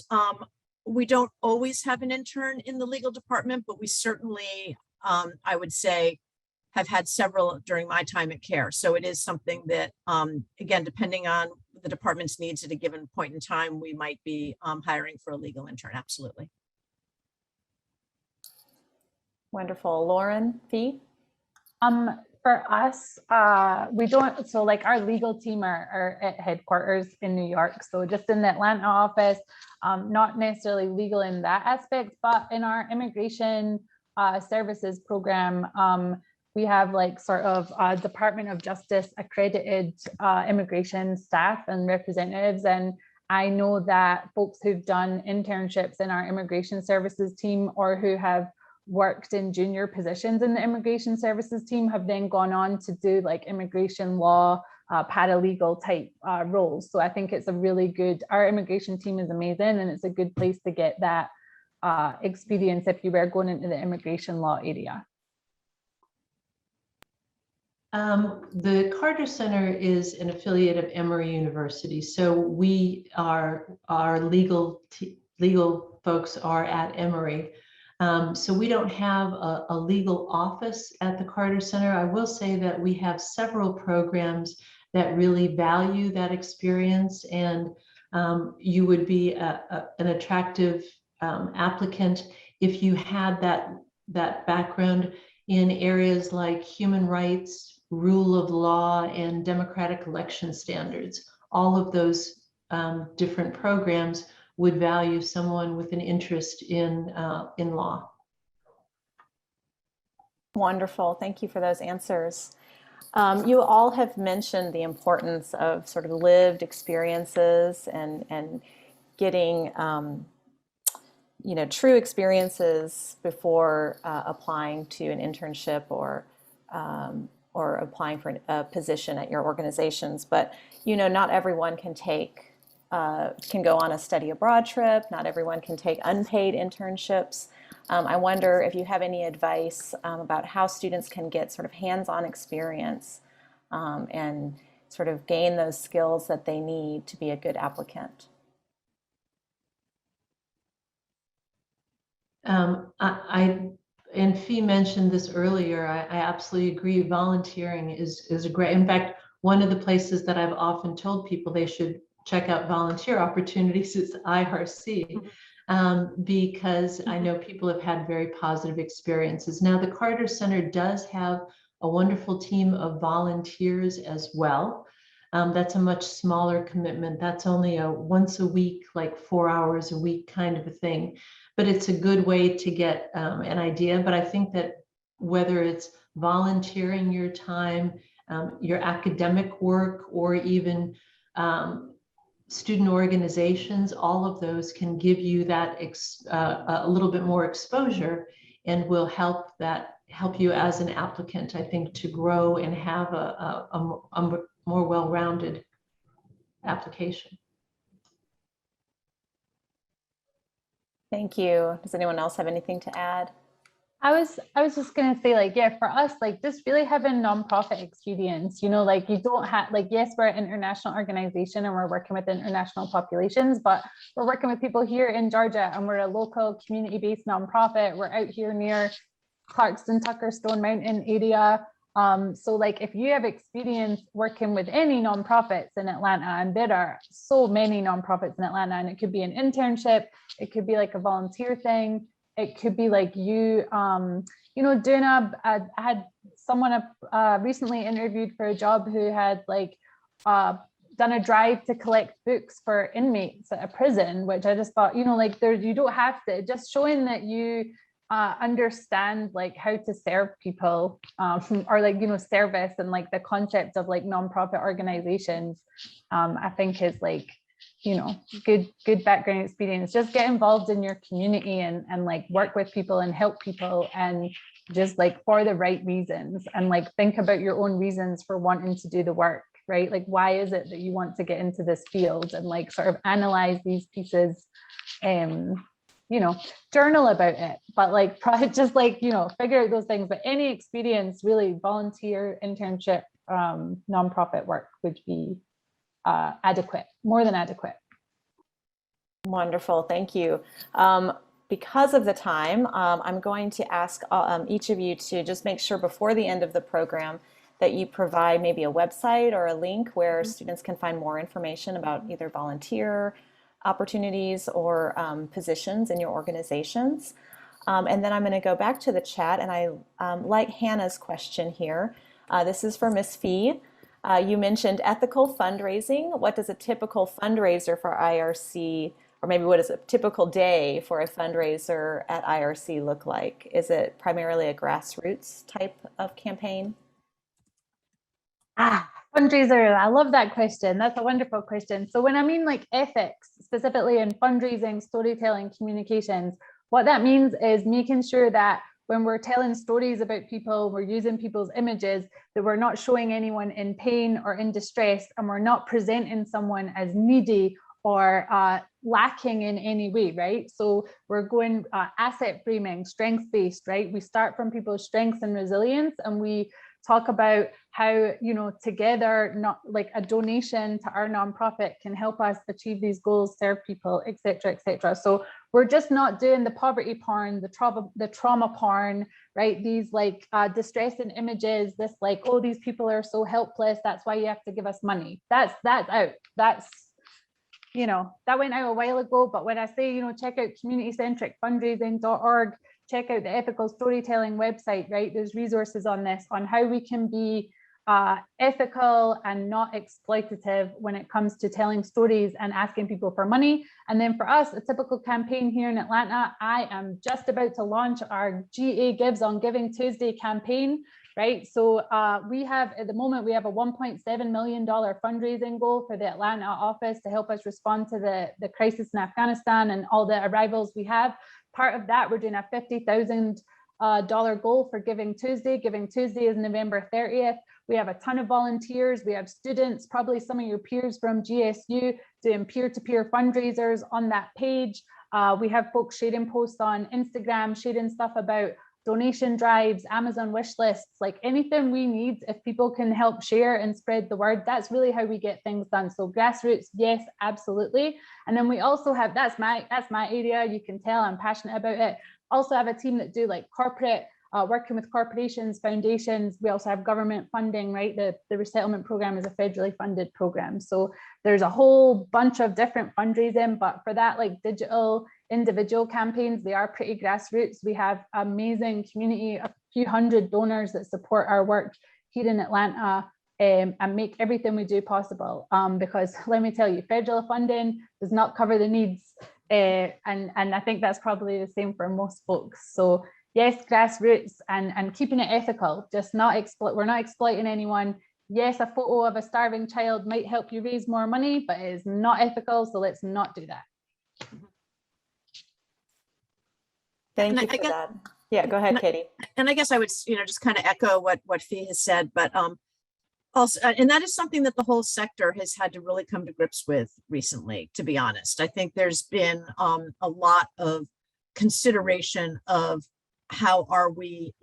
we don't always have an intern in the legal department, but we certainly, I would say, have had several during my time at CARE. So it is something that, again, depending on the department's needs at a given point in time, we might be hiring for a legal intern. Absolutely. Wonderful. Lauren, Fee? For us, we don't, so like our legal team are at headquarters in New York. So just in the Atlanta office, not necessarily legal in that aspect, but in our immigration services program, we have like sort of Department of Justice accredited immigration staff and representatives. And I know that folks who've done internships in our immigration services team, or who have worked in junior positions in the immigration services team, have then gone on to do like immigration law, paralegal type roles. So I think it's a really good, our immigration team is amazing, and it's a good place to get that experience if you were going into the immigration law area. The Carter Center is an affiliate of Emory University. So we are, our legal folks are at Emory. So we don't have a legal office at the Carter Center. I will say that we have several programs that really value that experience, and you would be an attractive applicant if you had that background in areas like human rights, rule of law, and democratic election standards. All of those different programs would value someone with an interest in law. Wonderful. Thank you for those answers. You all have mentioned the importance of sort of lived experiences and getting you know, true experiences before applying to an internship or applying for a position at your organizations. But you know, not everyone can take can go on a study abroad trip. Not everyone can take unpaid internships. I wonder if you have any advice about how students can get sort of hands-on experience and sort of gain those skills that they need to be a good applicant. And Fee mentioned this earlier, I absolutely agree. Volunteering is a great, in fact, one of the places that I've often told people they should check out volunteer opportunities is IRC, because I know people have had very positive experiences. Now, the Carter Center does have a wonderful team of volunteers as well. That's a much smaller commitment. That's only a once a week, like 4 hours a week kind of a thing. But it's a good way to get an idea. But I think that whether it's volunteering your time, your academic work, or even student organizations, all of those can give you that a little bit more exposure and will help you as an applicant, I think, to grow and have a more well-rounded application. Thank you. Does anyone else have anything to add? I was just gonna say, like, yeah, for us, like, just really having nonprofit experience, you know, like, you don't have, like, yes, we're an international organization and we're working with international populations, but we're working with people here in Georgia, and we're a local community-based nonprofit. We're out here near Clarkston, Tucker, Stone Mountain area. So like, if you have experience working with any nonprofits in Atlanta, and there are so many nonprofits in Atlanta, and it could be an internship, it could be like a volunteer thing, it could be like you, you know, doing I had someone recently interviewed for a job who had like done a drive to collect books for inmates at a prison, which I just thought, you know, like, there, you don't have to, just showing that you understand like how to serve people, or like, you know, service, and like the concept of like nonprofit organizations, I think is like, you know, good background experience. Just get involved in your community and like work with people and help people, and just like for the right reasons, and like think about your own reasons for wanting to do the work, right? Like, why is it that you want to get into this field, and like sort of analyze these pieces, you know, journal about it, but like probably just like, you know, figure out those things. But any experience, really, volunteer, internship, nonprofit work would be adequate, more than adequate. Wonderful, thank you. Because of the time, I'm going to ask each of you to just make sure before the end of the program that you provide maybe a website or a link where students can find more information about either volunteer opportunities or positions in your organizations. And then I'm going to go back to the chat, and I like Hannah's question here. This is for Ms. Fee. You mentioned ethical fundraising. What does a typical fundraiser for IRC, or maybe what does a typical day for a fundraiser at IRC look like? Is it primarily a grassroots type of campaign? Fundraiser, I love that question. That's a wonderful question. So when I mean like ethics, specifically in fundraising, storytelling, communications, what that means is making sure that when we're telling stories about people, we're using people's images, that we're not showing anyone in pain or in distress, and we're not presenting someone as needy or lacking in any way, right? So we're going asset framing, strengths-based, right? We start from people's strengths and resilience, and we talk about how, you know, together, not like a donation to our nonprofit can help us achieve these goals, serve people, et cetera, et cetera. So we're just not doing the poverty porn, the trauma porn, right? These like distressing images, this like, oh, these people are so helpless, that's why you have to give us money. That's out. That's, you know, that went out a while ago. But when I say, you know, check out community-centric fundraising.org, check out the ethical storytelling website, right? There's resources on this, on how we can be ethical and not exploitative when it comes to telling stories and asking people for money. And then for us, a typical campaign here in Atlanta, I am just about to launch our GA Gives on Giving Tuesday campaign, right? So we have, at the moment, we have a $1.7 million fundraising goal for the Atlanta office to help us respond to the crisis in Afghanistan and all the arrivals we have. Part of that, we're doing a $50,000 goal for Giving Tuesday. Giving Tuesday is November 30th. We have a ton of volunteers. We have students, probably some of your peers from GSU, doing peer-to-peer fundraisers on that page. We have folks sharing posts on Instagram, sharing stuff about donation drives, Amazon wish lists, like anything we need. If people can help share and spread the word, that's really how we get things done. So grassroots, yes, absolutely. And then we also have, that's my area. You can tell I'm passionate about it. Also have a team that do like corporate, working with corporations, foundations. We also have government funding, right? The resettlement program is a federally funded program. So there's a whole bunch of different fundraising, but for that, like digital individual campaigns, they are pretty grassroots. We have amazing community, a few hundred donors that support our work here in Atlanta and make everything we do possible. Because let me tell you, federal funding does not cover the needs. And I think that's probably the same for most folks. So yes, grassroots and keeping it ethical, just we're not exploiting anyone. Yes, a photo of a starving child might help you raise more money, but it is not ethical. So let's not do that. Thank you for that. Yeah, go ahead, Katie. And I guess I would, just kind of echo what Fee has said, but also, and that is something that the whole sector has had to really come to grips with recently, to be honest. I think there's been a lot of consideration of how are we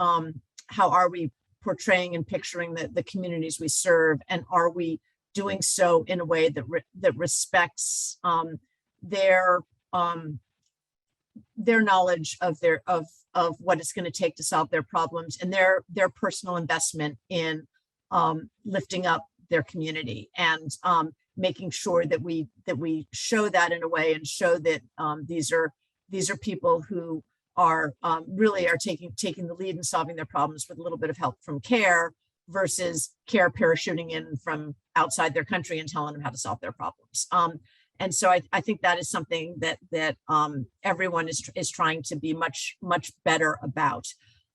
portraying and picturing the communities we serve, and are we doing so in a way that respects their knowledge of what it's going to take to solve their problems, and their personal investment in lifting up their community, and making sure that we show that in a way, and show that these are people who are really taking the lead in solving their problems with a little bit of help from care, versus care parachuting in from outside their country and telling them how to solve their problems. And so I think that is something that everyone is trying to be much better about.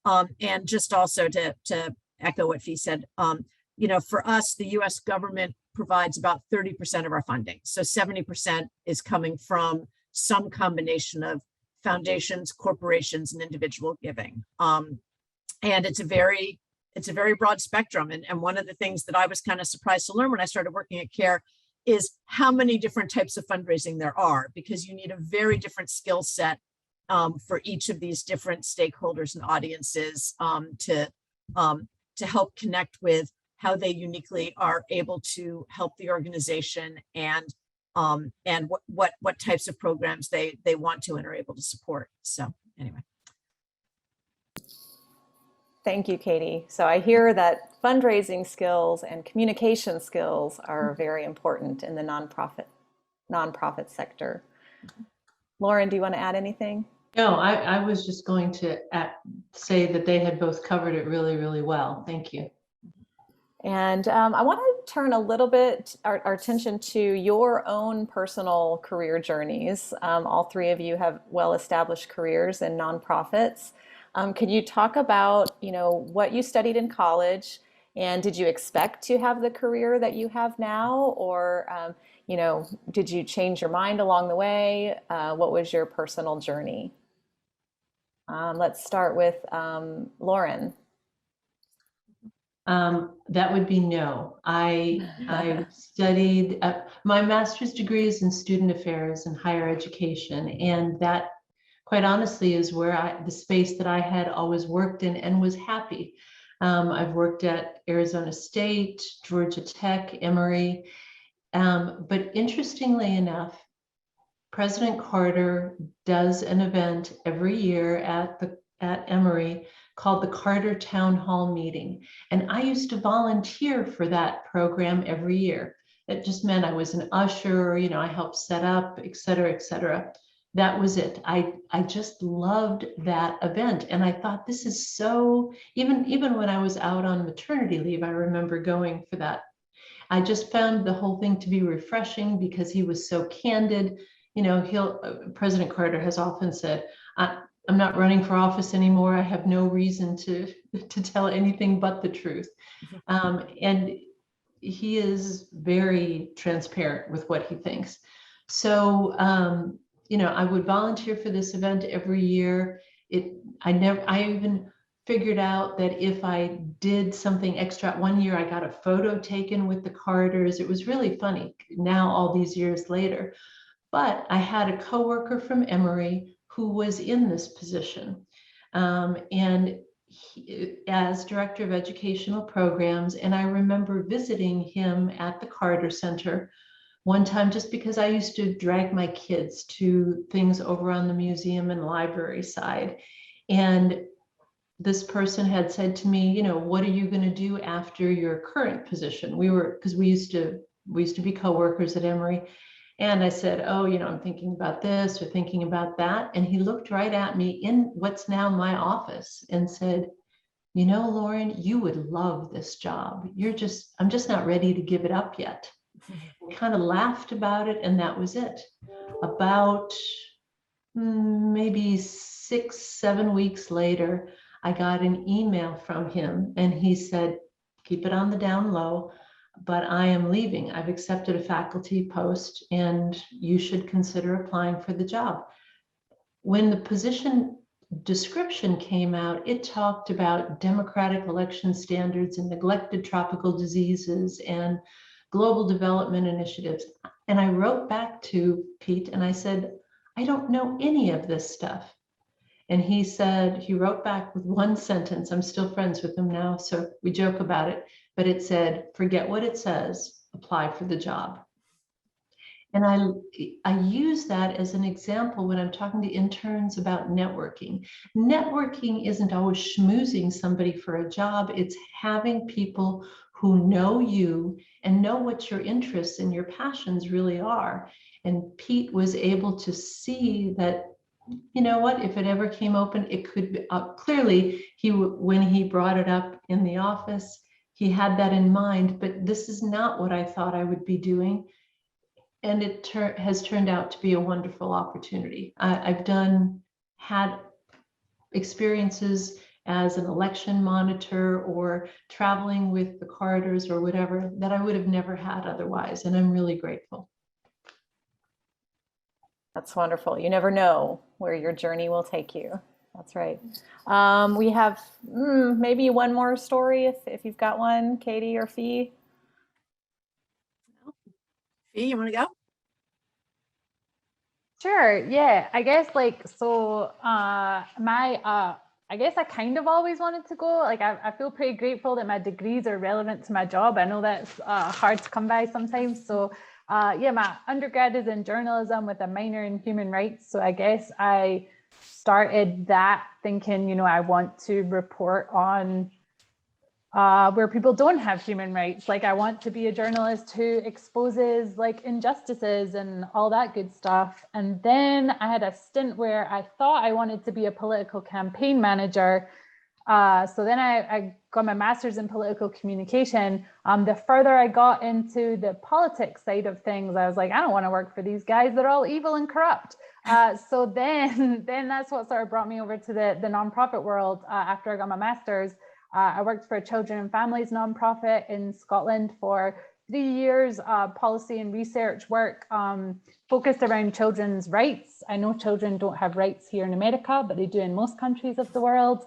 And just also to echo what Fee said, for us, the U.S. government provides about 30% of our funding. So 70% is coming from some combination of foundations, corporations, and individual giving. And it's a very broad spectrum. And one of the things that I was kind of surprised to learn when I started working at CARE is how many different types of fundraising there are, because you need a very different skill set for each of these different stakeholders and audiences to help connect with how they uniquely are able to help the organization, and what types of programs they want to and are able to support. So anyway. Thank you, Katie. So I hear that fundraising skills and communication skills are very important in the nonprofit sector. Lauren, do you want to add anything? No, I was just going to say that they had both covered it really, really well. Thank you. And I want to turn a little bit our attention to your own personal career journeys. All three of you have well-established careers in nonprofits. Could you talk about, what you studied in college, and did you expect to have the career that you have now, or, did you change your mind along the way? What was your personal journey? Let's start with Lauren. That would be no. I studied, my master's degree is in student affairs and higher education, and that, quite honestly, is where the space that I had always worked in and was happy. I've worked at Arizona State, Georgia Tech, Emory, but interestingly enough, President Carter does an event every year at Emory called the Carter Town Hall Meeting. And I used to volunteer for that program every year. It just meant I was an usher, I helped set up, et cetera, et cetera. That was it. I just loved that event. And I thought, this is so, even when I was out on maternity leave, I remember going for that. I just found the whole thing to be refreshing because he was so candid. President Carter has often said, I'm not running for office anymore. I have no reason to tell anything but the truth. And he is very transparent with what he thinks. So, I would volunteer for this event every year. I figured out that if I did something extra, one year I got a photo taken with the corridors. It was really funny now, all these years later. But I had a coworker from Emory who was in this position. And as director of educational programs, and I remember visiting him at the Carter Center one time just because I used to drag my kids to things over on the museum and library side. And this person had said to me, you know, what are you going to do after your current position? Because we used to be coworkers at Emory. And I said, oh, you know, I'm thinking about this or thinking about that. And he looked right at me in what's now my office and said, you know, Lauren, you would love this job. I'm just not ready to give it up yet. We kind of laughed about it, and that was it. About maybe 6-7 weeks later, I got an email from him, and he said, keep it on the down low, but I am leaving. I've accepted a faculty post, and you should consider applying for the job. When the position description came out, it talked about democratic election standards and neglected tropical diseases and global development initiatives. And I wrote back to Pete and I said, I don't know any of this stuff. And he said, he wrote back with one sentence. I'm still friends with him now, so we joke about it, but it said, forget what it says, apply for the job. And I use that as an example when I'm talking to interns about networking. Networking isn't always schmoozing somebody for a job. It's having people who know you and know what your interests and your passions really are. And Pete was able to see that, you know what, if it ever came open, it could be clearly when he brought it up in the office, he had that in mind, but this is not what I thought I would be doing. And it has turned out to be a wonderful opportunity. I've had experiences as an election monitor or traveling with the corridors or whatever that I would have never had otherwise. And I'm really grateful. That's wonderful. You never know where your journey will take you. That's right. We have maybe one more story if you've got one, Katie or Fee. Fee, you want to go? Sure. Yeah. I guess I guess I kind of always wanted to go. Like I feel pretty grateful that my degrees are relevant to my job. I know that's hard to come by sometimes. So yeah, my undergrad is in journalism with a minor in human rights. So I guess I started that thinking, you know, I want to report on where people don't have human rights. Like I want to be a journalist who exposes like injustices and all that good stuff. And then I had a stint where I thought I wanted to be a political campaign manager. So then I got my master's in political communication. The further I got into the politics side of things, I was like, I don't want to work for these guys. They're all evil and corrupt. So then that's what sort of brought me over to the nonprofit world after I got my master's. I worked for a children and families nonprofit in Scotland for 3 years, policy and research work focused around children's rights. I know children don't have rights here in America, but they do in most countries of the world.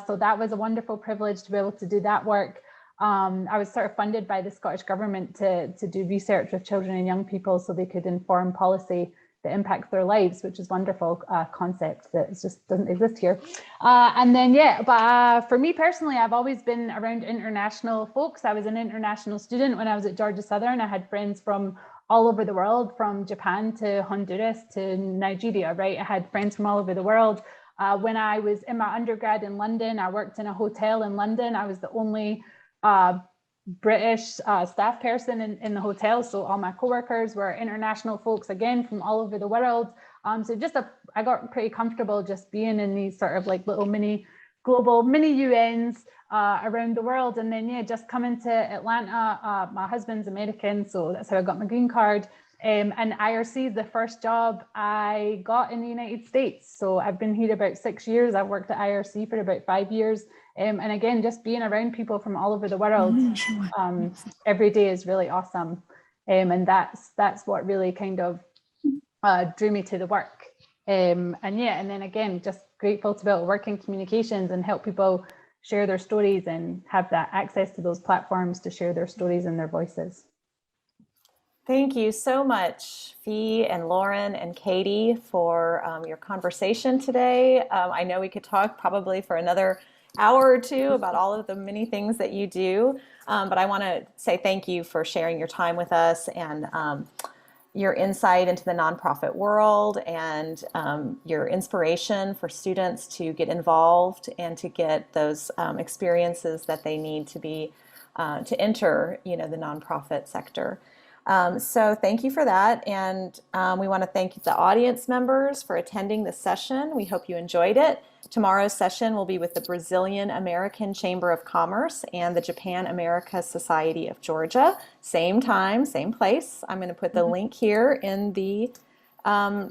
So that was a wonderful privilege to be able to do that work. I was sort of funded by the Scottish government to do research with children and young people so they could inform policy that impacts their lives, which is a wonderful concept that just doesn't exist here. And then, yeah, but for me personally, I've always been around international folks. I was an international student when I was at Georgia Southern. I had friends from all over the world, from Japan to Honduras to Nigeria, right? I had friends from all over the world. When I was in my undergrad in London, I worked in a hotel in London. I was the only British staff person in the hotel. So all my coworkers were international folks, again, from all over the world. So I got pretty comfortable just being in these sort of like little global mini UNs around the world. And then, yeah, just coming to Atlanta, my husband's American, so that's how I got my green card. And IRC is the first job I got in the United States. So I've been here about 6 years. I've worked at IRC for about 5 years. And again, just being around people from all over the world every day is really awesome. And that's what really kind of drew me to the work. And yeah, and then again, just grateful to be able to work in communications and help people share their stories and have that access to those platforms to share their stories and their voices. Thank you so much, Fee and Lauren and Katie, for your conversation today. I know we could talk probably for another hour or two about all of the many things that you do, but I want to say thank you for sharing your time with us and your insight into the nonprofit world and your inspiration for students to get involved and to get those experiences that they need to be to enter, the nonprofit sector. So thank you for that. And we want to thank the audience members for attending this session. We hope you enjoyed it. Tomorrow's session will be with the Brazilian American Chamber of Commerce and the Japan America Society of Georgia. Same time, same place. I'm going to put the link here in the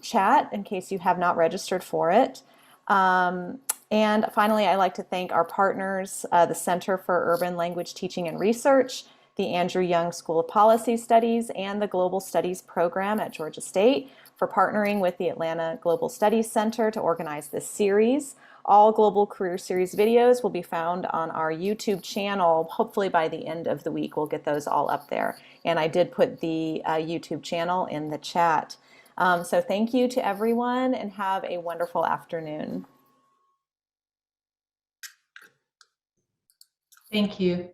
chat in case you have not registered for it. And finally, I'd like to thank our partners, the Center for Urban Language Teaching and Research, the Andrew Young School of Policy Studies, and the Global Studies Program at Georgia State for partnering with the Atlanta Global Studies Center to organize this series. All Global Career Series videos will be found on our YouTube channel. Hopefully by the end of the week, we'll get those all up there. And I did put the YouTube channel in the chat. So thank you to everyone and have a wonderful afternoon. Thank you.